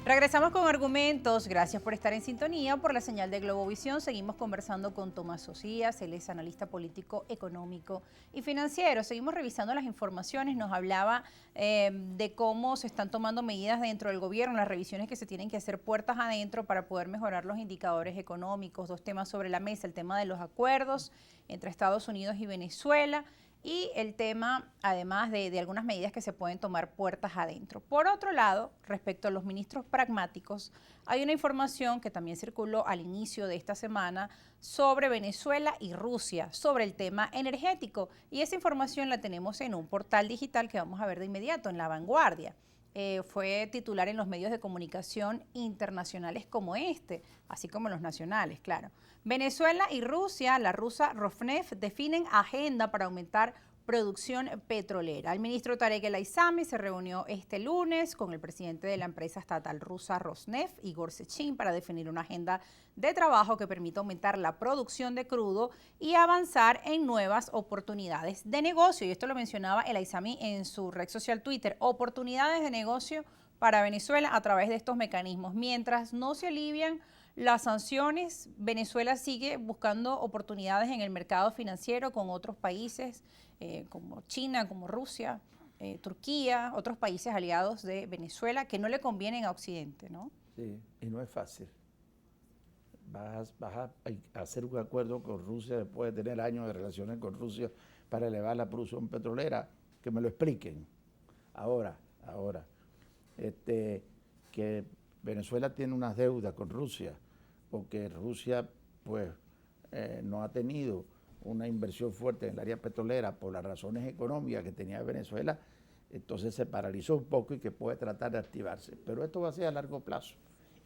Regresamos con argumentos. Gracias por estar en sintonía por la señal de Globovisión. Seguimos conversando con Tomás Socias, él es analista político, económico y financiero. Seguimos revisando las informaciones. Nos hablaba de cómo se están tomando medidas dentro del gobierno, las revisiones que se tienen que hacer puertas adentro para poder mejorar los indicadores económicos. Dos temas sobre la mesa, el tema de los acuerdos entre Estados Unidos y Venezuela, y el tema, además, de algunas medidas que se pueden tomar puertas adentro. Por otro lado, respecto a los ministros pragmáticos, hay una información que también circuló al inicio de esta semana sobre Venezuela y Rusia, sobre el tema energético. Y esa información la tenemos en un portal digital que vamos a ver de inmediato, en La Vanguardia. Fue titular en los medios de comunicación internacionales como este, así como los nacionales, claro. Venezuela y Rusia, la rusa Rosneft, definen agenda para aumentar producción petrolera. El ministro Tarek El Aissami se reunió este lunes con el presidente de la empresa estatal rusa Rosneft, Igor Sechin, para definir una agenda de trabajo que permita aumentar la producción de crudo y avanzar en nuevas oportunidades de negocio. Y esto lo mencionaba El Aissami en su red social Twitter, oportunidades de negocio para Venezuela a través de estos mecanismos. Mientras no se alivian las sanciones, Venezuela sigue buscando oportunidades en el mercado financiero con otros países como China, como Rusia, Turquía, otros países aliados de Venezuela que no le convienen a Occidente, ¿no? Sí, y no es fácil. Vas a hacer un acuerdo con Rusia después de tener años de relaciones con Rusia para elevar la producción petrolera, que me lo expliquen. Ahora, que Venezuela tiene unas deudas con Rusia, porque Rusia pues no ha tenido una inversión fuerte en el área petrolera por las razones económicas que tenía Venezuela, entonces se paralizó un poco y que puede tratar de activarse. Pero esto va a ser a largo plazo.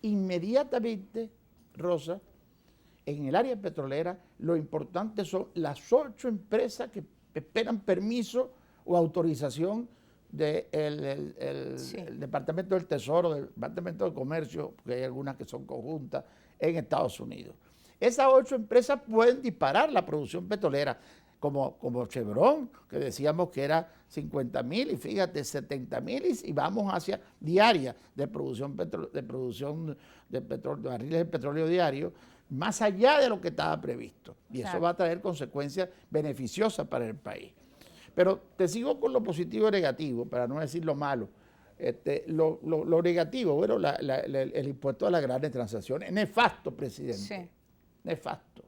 Inmediatamente, Rosa, en el área petrolera, lo importante son las 8 empresas que esperan permiso o autorización del Departamento del Tesoro, del Departamento de Comercio, porque hay algunas que son conjuntas en Estados Unidos. Esas 8 empresas pueden disparar la producción petrolera, como Chevron, que decíamos que era 50.000 y fíjate, 70.000 y vamos hacia diaria de producción de barriles de petróleo diario, más allá de lo que estaba previsto. Y eso va a traer consecuencias beneficiosas para el país. Pero te sigo con lo positivo y negativo, para no decir lo malo. Lo negativo, bueno, el impuesto a las grandes transacciones. Nefasto, presidente. Sí. Nefasto.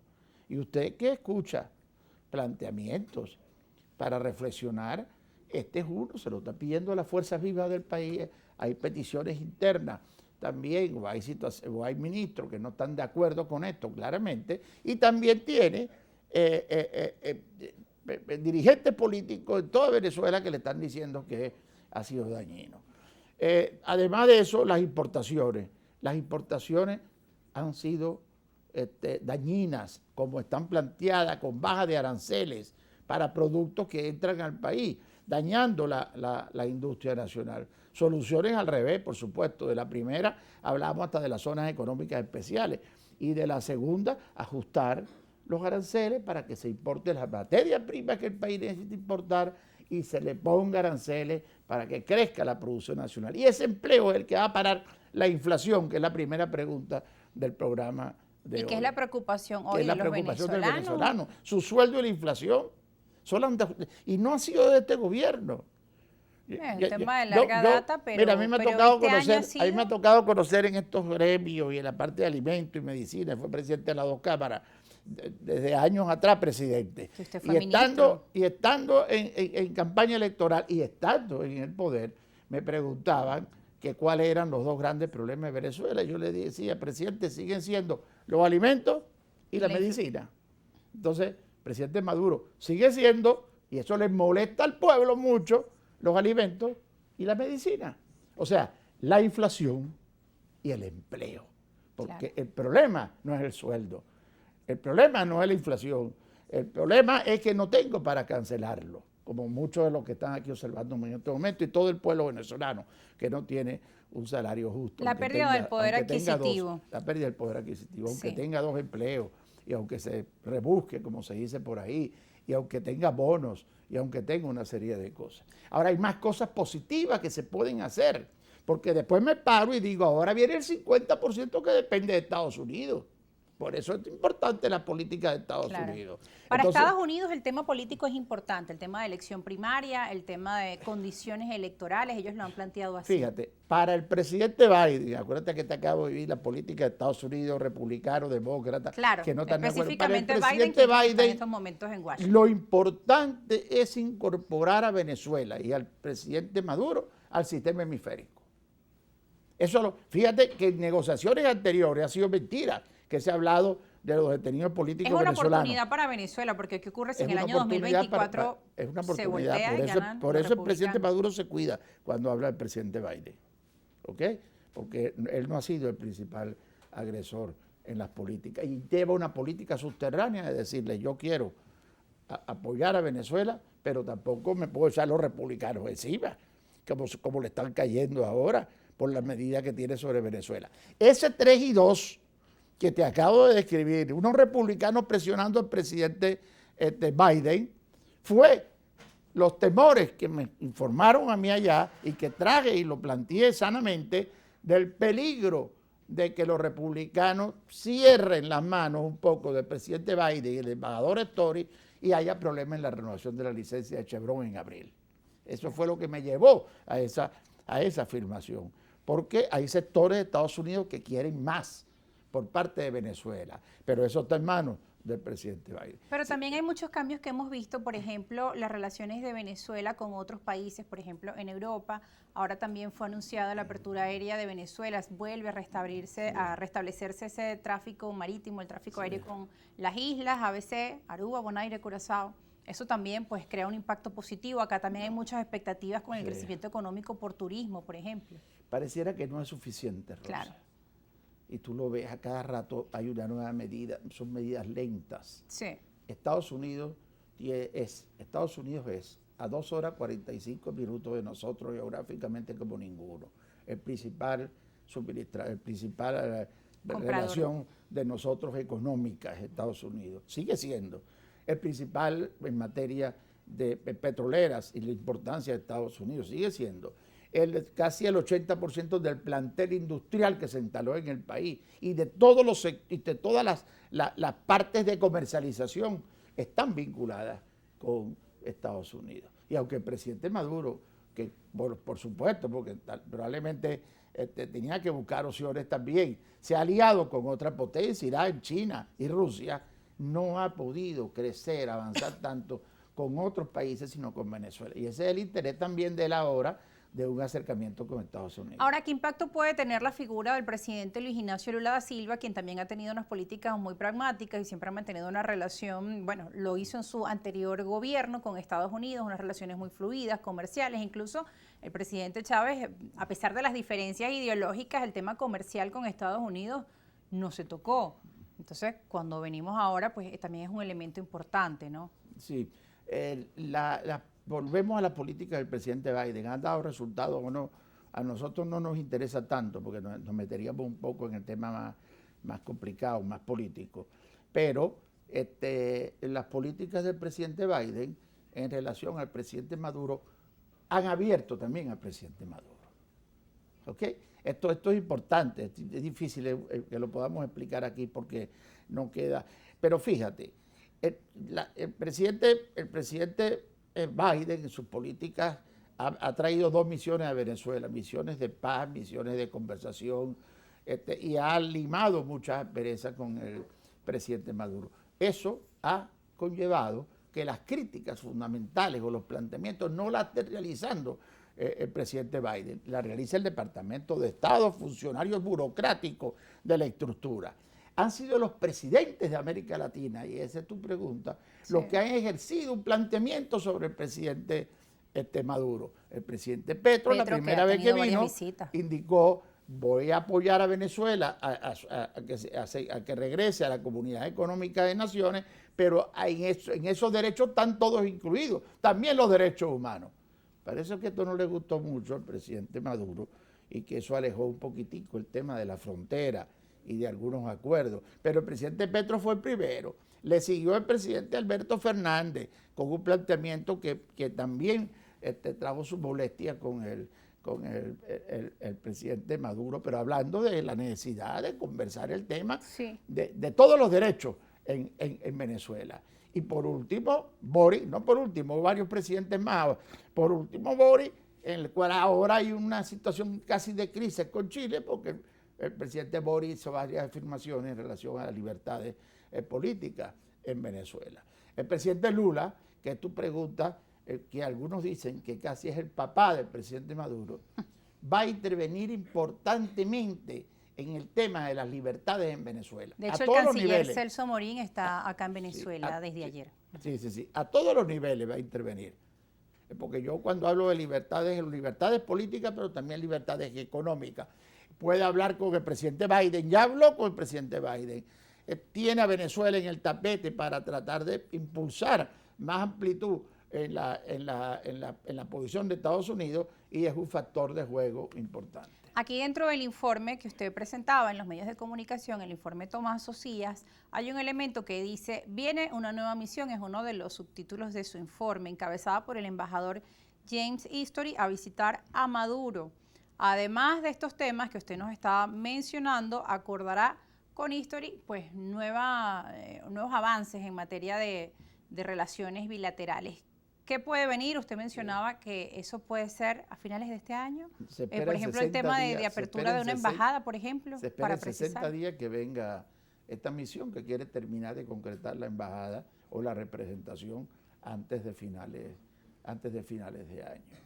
¿Y usted qué escucha? Planteamientos para reflexionar. Este es uno, se lo está pidiendo las fuerzas vivas del país. Hay peticiones internas también, o hay ministros que no están de acuerdo con esto, claramente, y también tiene dirigentes políticos en toda Venezuela que le están diciendo que ha sido dañino. Además de eso, las importaciones han sido dañinas, como están planteadas, con baja de aranceles para productos que entran al país, dañando la industria nacional. Soluciones al revés, por supuesto. De la primera hablamos hasta de las zonas económicas especiales y de la segunda ajustar los aranceles para que se importe las materias primas que el país necesita importar y se le ponga aranceles para que crezca la producción nacional. Y ese empleo es el que va a parar la inflación, que es la primera pregunta del programa de hoy. ¿Y qué es la preocupación hoy de los venezolanos? Su sueldo y la inflación. Y no ha sido de este gobierno. El tema de larga data, pero mira, a mí me ha tocado conocer en estos gremios y en la parte de alimentos y medicina, fue presidente de las 2 cámaras, desde años atrás, presidente. Usted fue ministro. Y estando en campaña electoral y estando en el poder, me preguntaban que cuáles eran los 2 grandes problemas de Venezuela. Yo le decía, presidente, siguen siendo los alimentos y la medicina. Entonces, presidente Maduro sigue siendo, y eso les molesta al pueblo mucho, los alimentos y la medicina. O sea, la inflación y el empleo. Porque el problema no es el sueldo. El problema no es la inflación. El problema es que no tengo para cancelarlo, como muchos de los que están aquí observando en este momento y todo el pueblo venezolano que no tiene un salario justo. La pérdida del poder adquisitivo. La pérdida del poder adquisitivo, aunque tenga 2 empleos y aunque se rebusque, como se dice por ahí, y aunque tenga bonos y aunque tenga una serie de cosas. Ahora hay más cosas positivas que se pueden hacer. porque después me paro y digo, ahora viene el 50% que depende de Estados Unidos. Por eso es importante la política de Estados Unidos. Para Estados Unidos el tema político es importante, el tema de elección primaria, el tema de condiciones electorales, ellos lo han planteado así. Fíjate, para el presidente Biden, acuérdate que te acabo de vivir la política de Estados Unidos, republicano, demócrata, claro, que no están de acuerdo. Para el presidente Biden en estos momentos en Washington. Lo importante es incorporar a Venezuela y al presidente Maduro al sistema hemisférico. Fíjate que en negociaciones anteriores ha sido mentira que se ha hablado de los detenidos políticos venezolanos. Es una oportunidad para Venezuela, porque ¿qué ocurre si en el año 2024 es una oportunidad, se voltea y ganan por eso el presidente republicanos? Maduro se cuida cuando habla del presidente Biden, ¿ok? Porque él no ha sido el principal agresor en las políticas y lleva una política subterránea de decirle yo quiero apoyar a Venezuela, pero tampoco me puedo echar a los republicanos encima, como le están cayendo ahora por las medidas que tiene sobre Venezuela. Ese 3 y 2 que te acabo de describir, unos republicanos presionando al presidente Biden, fue los temores que me informaron a mí allá y que traje y lo planteé sanamente del peligro de que los republicanos cierren las manos un poco del presidente Biden y del embajador Story y haya problemas en la renovación de la licencia de Chevron en abril. Eso fue lo que me llevó a esa afirmación, porque hay sectores de Estados Unidos que quieren más por parte de Venezuela, pero eso está en manos del presidente Biden. Pero también hay muchos cambios que hemos visto, por ejemplo, las relaciones de Venezuela con otros países, por ejemplo, en Europa. Ahora también fue anunciada la apertura aérea de Venezuela, vuelve a restablecerse ese tráfico marítimo, el tráfico aéreo con las islas, ABC, Aruba, Bonaire, Curazao. Eso también pues crea un impacto positivo. Acá también hay muchas expectativas con el crecimiento económico por turismo, por ejemplo. Pareciera que no es suficiente, Rosa. Claro. Y tú lo ves a cada rato, hay una nueva medida, son medidas lentas. Sí. Estados Unidos es a 2 horas 45 minutos de nosotros geográficamente como ninguno. El principal relación de nosotros económica es Estados Unidos. Sigue siendo el principal en materia de petroleras y la importancia de Estados Unidos. Sigue siendo casi el 80% del plantel industrial que se instaló en el país y de todas las partes de comercialización están vinculadas con Estados Unidos. Y aunque el presidente Maduro, que por supuesto, porque probablemente tenía que buscar opciones también, se ha aliado con otra potencia, Irán, China y Rusia, no ha podido crecer, avanzar tanto con otros países, sino con Venezuela. Y ese es el interés también de él ahora, de un acercamiento con Estados Unidos. Ahora, ¿qué impacto puede tener la figura del presidente Luis Ignacio Lula da Silva, quien también ha tenido unas políticas muy pragmáticas y siempre ha mantenido una relación, bueno, lo hizo en su anterior gobierno con Estados Unidos, unas relaciones muy fluidas, comerciales, incluso el presidente Chávez, a pesar de las diferencias ideológicas, el tema comercial con Estados Unidos no se tocó. Entonces, cuando venimos ahora, pues también es un elemento importante, ¿no? Sí, volvemos a la política del presidente Biden. ¿Han dado resultados o no? A nosotros no nos interesa tanto porque nos meteríamos un poco en el tema más complicado, más político. Pero las políticas del presidente Biden en relación al presidente Maduro han abierto también al presidente Maduro. ¿Ok? Esto es importante, es difícil que lo podamos explicar aquí porque no queda. Pero fíjate, el presidente Biden en sus políticas ha traído 2 misiones a Venezuela, misiones de paz, misiones de conversación, y ha limado muchas asperezas con el presidente Maduro. Eso ha conllevado que las críticas fundamentales o los planteamientos no las esté realizando el presidente Biden, la realiza el Departamento de Estado, funcionarios burocráticos de la estructura. Han sido los presidentes de América Latina, y esa es tu pregunta, los que han ejercido un planteamiento sobre el presidente Maduro. El presidente Petro, la primera vez que vino, indicó: voy a apoyar a Venezuela a que regrese a la Comunidad Económica de Naciones, pero en esos derechos están todos incluidos, también los derechos humanos. Parece que esto no le gustó mucho al presidente Maduro y que eso alejó un poquitico el tema de la frontera y de algunos acuerdos. Pero el presidente Petro fue el primero. Le siguió el presidente Alberto Fernández con un planteamiento que también trajo su molestia con con el presidente Maduro, pero hablando de la necesidad de conversar el tema Sí. de todos los derechos en Venezuela. Y por último, Boric, no por último, varios presidentes más, por último Boric, en el cual ahora hay una situación casi de crisis con Chile, porque el presidente Boric hizo varias afirmaciones en relación a las libertades políticas en Venezuela. El presidente Lula, que tú preguntas, que algunos dicen que casi es el papá del presidente Maduro, va a intervenir importantemente en el tema de las libertades en Venezuela. De hecho, el canciller Celso Morín está acá en Venezuela desde ayer. Sí. A todos los niveles va a intervenir. Porque yo cuando hablo de libertades políticas, pero también libertades económicas, puede hablar con el presidente Biden, ya habló con el presidente Biden, tiene a Venezuela en el tapete para tratar de impulsar más amplitud en la posición de Estados Unidos y es un factor de juego importante. Aquí dentro del informe que usted presentaba en los medios de comunicación, el informe Tomás Socias, hay un elemento que dice, viene una nueva misión, es uno de los subtítulos de su informe, encabezada por el embajador James History a visitar a Maduro. Además de estos temas que usted nos estaba mencionando, acordará con History pues nuevos avances en materia de relaciones bilaterales. ¿Qué puede venir? Usted mencionaba que eso puede ser a finales de este año. Por ejemplo, el tema de apertura de una embajada, por ejemplo. Se espera en 60 días que venga esta misión que quiere terminar de concretar la embajada o la representación antes de finales de año.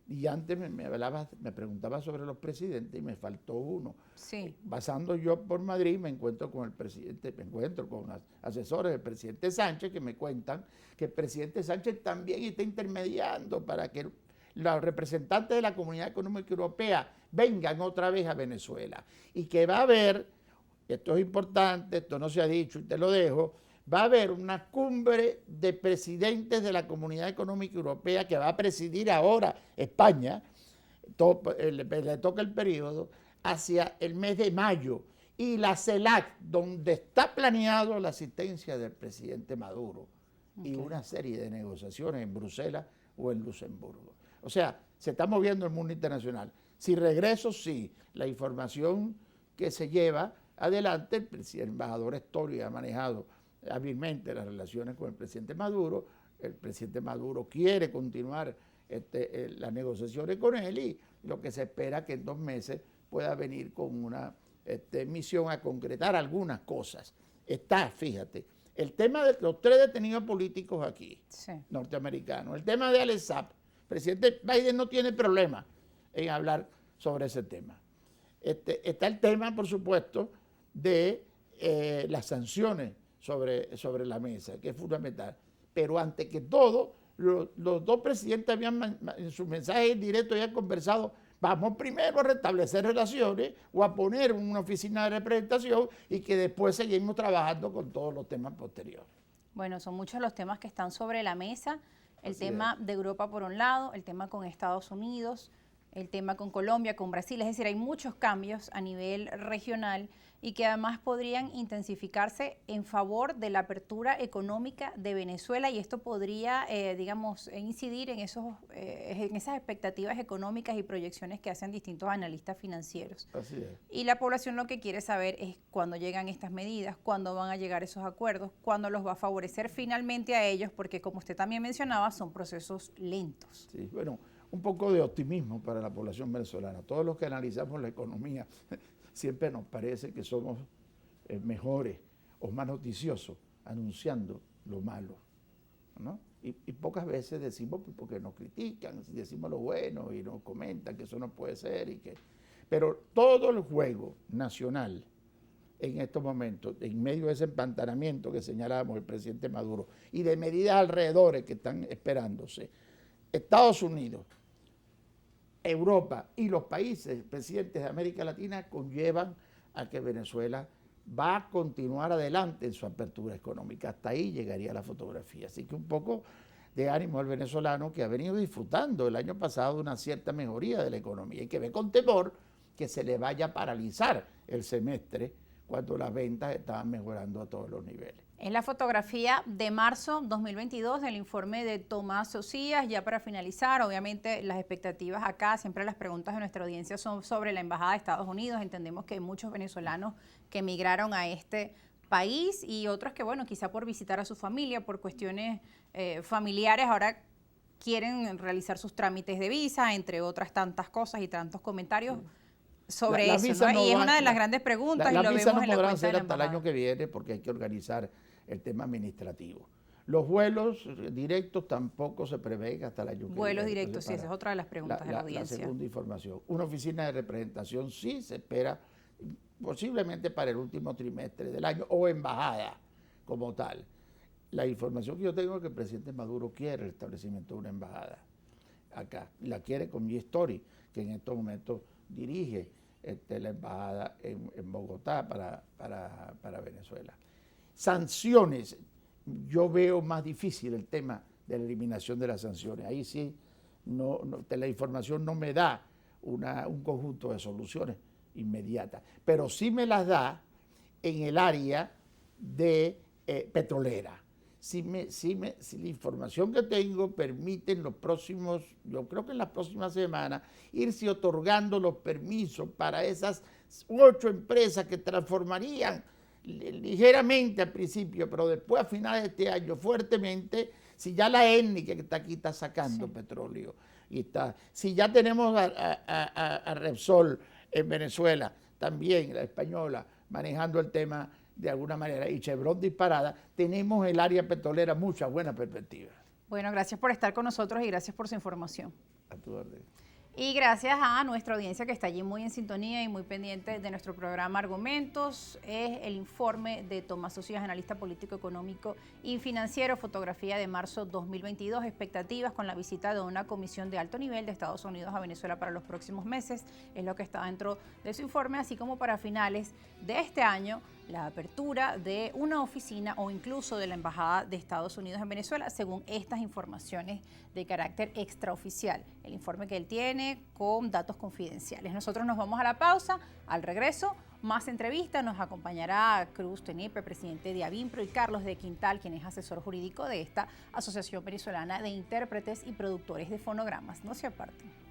Y antes me preguntaba sobre los presidentes y me faltó uno. Sí. Pasando yo por Madrid me encuentro con asesores del presidente Sánchez que me cuentan que el presidente Sánchez también está intermediando para que los representantes de la Comunidad Económica Europea vengan otra vez a Venezuela y que va a haber, esto es importante, esto no se ha dicho y te lo dejo, va a haber una cumbre de presidentes de la Comunidad Económica Europea que va a presidir ahora España, le toca el periodo, hacia el mes de mayo. Y la CELAC, donde está planeado la asistencia del presidente Maduro y una serie de negociaciones en Bruselas o en Luxemburgo. O sea, se está moviendo el mundo internacional. Si regreso, sí, la información que se lleva adelante, el embajador Story ha manejado hábilmente las relaciones con el presidente Maduro quiere continuar las negociaciones con él y lo que se espera que en 2 meses pueda venir con una misión a concretar algunas cosas. Fíjate, el tema de los 3 detenidos políticos aquí, sí, norteamericanos, el tema de Alex Saab, el presidente Biden no tiene problema en hablar sobre ese tema. Está el tema, por supuesto, de las sanciones sobre la mesa, que es fundamental. Pero antes que todo, los 2 presidentes habían, en sus mensajes directos, ya han conversado, vamos primero a restablecer relaciones o a poner una oficina de representación y que después seguimos trabajando con todos los temas posteriores. Bueno, son muchos los temas que están sobre la mesa. El tema de Europa por un lado, el tema con Estados Unidos, el tema con Colombia, con Brasil, es decir, hay muchos cambios a nivel regional y que además podrían intensificarse en favor de la apertura económica de Venezuela y esto podría, digamos, incidir en esas expectativas económicas y proyecciones que hacen distintos analistas financieros. Así es. Y la población lo que quiere saber es cuándo llegan estas medidas, cuándo van a llegar esos acuerdos, cuándo los va a favorecer finalmente a ellos, porque como usted también mencionaba, son procesos lentos. Sí, bueno, un poco de optimismo para la población venezolana. Todos los que analizamos la economía siempre nos parece que somos mejores o más noticiosos anunciando lo malo, ¿no? Y pocas veces decimos, porque nos critican, decimos lo bueno y nos comentan que eso no puede ser. Pero todo el juego nacional en estos momentos, en medio de ese empantanamiento que señalábamos el presidente Maduro y de medidas alrededores que están esperándose, Estados Unidos, Europa y los países presidentes de América Latina conllevan a que Venezuela va a continuar adelante en su apertura económica. Hasta ahí llegaría la fotografía. Así que un poco de ánimo al venezolano que ha venido disfrutando el año pasado de una cierta mejoría de la economía y que ve con temor que se le vaya a paralizar el semestre cuando las ventas estaban mejorando a todos los niveles. Es la fotografía de marzo 2022 del informe de Tomás Socias. Ya para finalizar, obviamente las expectativas acá, siempre las preguntas de nuestra audiencia son sobre la Embajada de Estados Unidos. Entendemos que hay muchos venezolanos que emigraron a este país y otros que, bueno, quizá por visitar a su familia, por cuestiones familiares, ahora quieren realizar sus trámites de visa, entre otras tantas cosas y tantos comentarios sobre eso, ¿no? Y es una de las grandes preguntas y lo vemos en la cuenta de la embajada. Las visas no podrán ser hasta el año que viene porque hay que organizar el tema administrativo. Los vuelos directos tampoco se prevén hasta el año que viene. Vuelos directos, sí, esa es otra de las preguntas de la audiencia. La segunda información. Una oficina de representación sí se espera posiblemente para el último trimestre del año o embajada como tal. La información que yo tengo es que el presidente Maduro quiere el establecimiento de una embajada acá. La quiere con Story, que en estos momentos dirige la embajada en Bogotá para Venezuela. Sanciones. Yo veo más difícil el tema de la eliminación de las sanciones. Ahí sí, la información no me da un conjunto de soluciones inmediatas, pero sí me las da en el área de petrolera. Si la información que tengo permite en los próximos, yo creo que en las próximas semanas, irse otorgando los permisos para esas 8 empresas que transformarían ligeramente al principio, pero después a finales de este año fuertemente, si ya la étnica que está aquí está sacando petróleo, si ya tenemos a Repsol en Venezuela, también la española, manejando el tema de alguna manera, y Chevron disparada, tenemos el área petrolera muchas buenas perspectivas. Bueno, gracias por estar con nosotros y gracias por su información. A tu orden. Y gracias a nuestra audiencia que está allí muy en sintonía y muy pendiente de nuestro programa Argumentos. Es el informe de Tomás Socias, analista político, económico y financiero, fotografía de marzo 2022, expectativas con la visita de una comisión de alto nivel de Estados Unidos a Venezuela para los próximos meses. Es lo que está dentro de su informe, así como para finales de este año, la apertura de una oficina o incluso de la Embajada de Estados Unidos en Venezuela, según estas informaciones de carácter extraoficial. El informe que él tiene con datos confidenciales. Nosotros nos vamos a la pausa. Al regreso, más entrevistas. Nos acompañará Cruz Tenepe, presidente de Avimpro, y Carlos de Quintal, quien es asesor jurídico de esta Asociación Venezolana de Intérpretes y Productores de Fonogramas. No se aparten.